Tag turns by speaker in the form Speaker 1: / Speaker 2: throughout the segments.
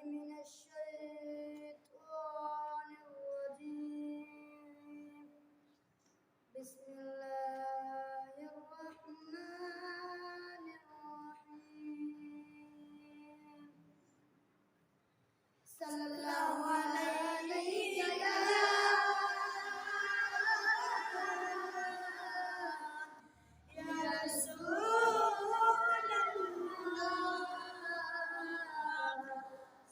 Speaker 1: من الشيطان الرجيم بسم الله الرحمن الرحيم صلى الله عليك يا رسول الله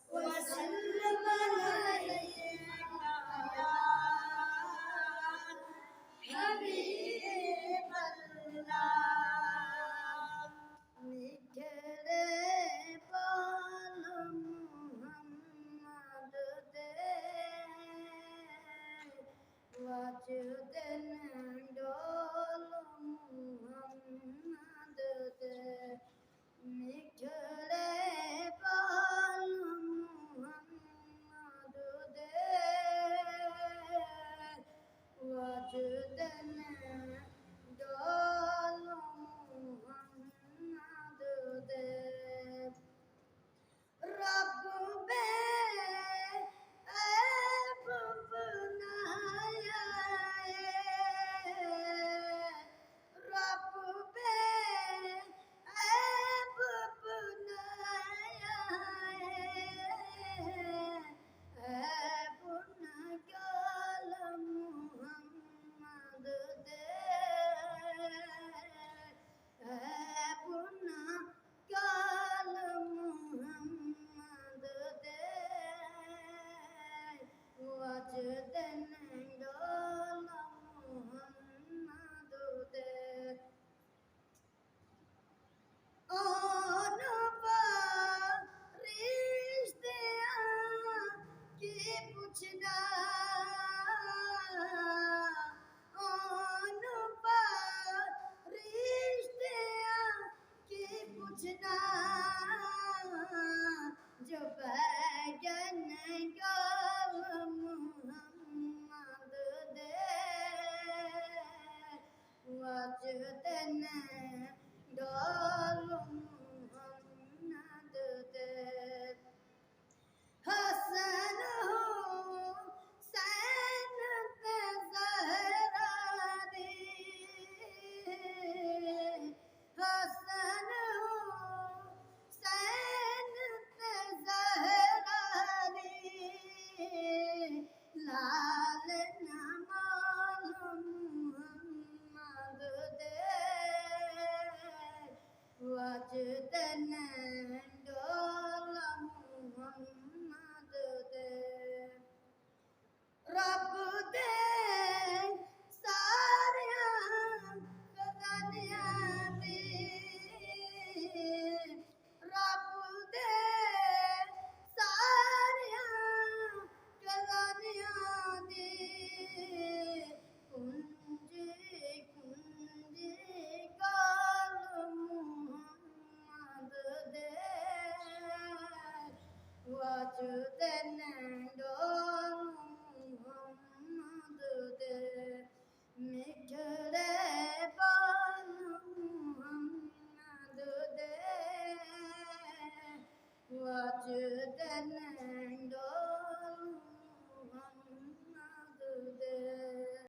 Speaker 1: وسلم عليك يا حبيب الله निखरे बाल मोहम्मद दे वजदन डोल मोहम्मद दे निखरे बाल मोहम्मद दे वजदन डोल मोहम्मद दे रब बे ऐब बनाया रब बे ऐब बनाया ऐब न गाल मोहम्मद दे ऐब न गाल मोहम्मद दे वजदन डोल मोहम्मद दे ओन फरिश्तियां की पूछना ओन फरिश्तियां की पूछना जो बैगन गाल मोहम्मद दे वजदन डोल मोहम्मद दे हसन हुसैन ते ज़हरा दी हसन हुसैन ते ज़हरा दी लाल नमाल मोहम्मद दे वजदन डोल मोहम्मद दे रब दे सारियां गज़लियां दी रब दे सारियां गज़लियां दी कुंजी कुंजी गाल मोहम्मद दे वजदन डोल मोहम्मद दे निखरे बाल मोहम्मद दे वजदन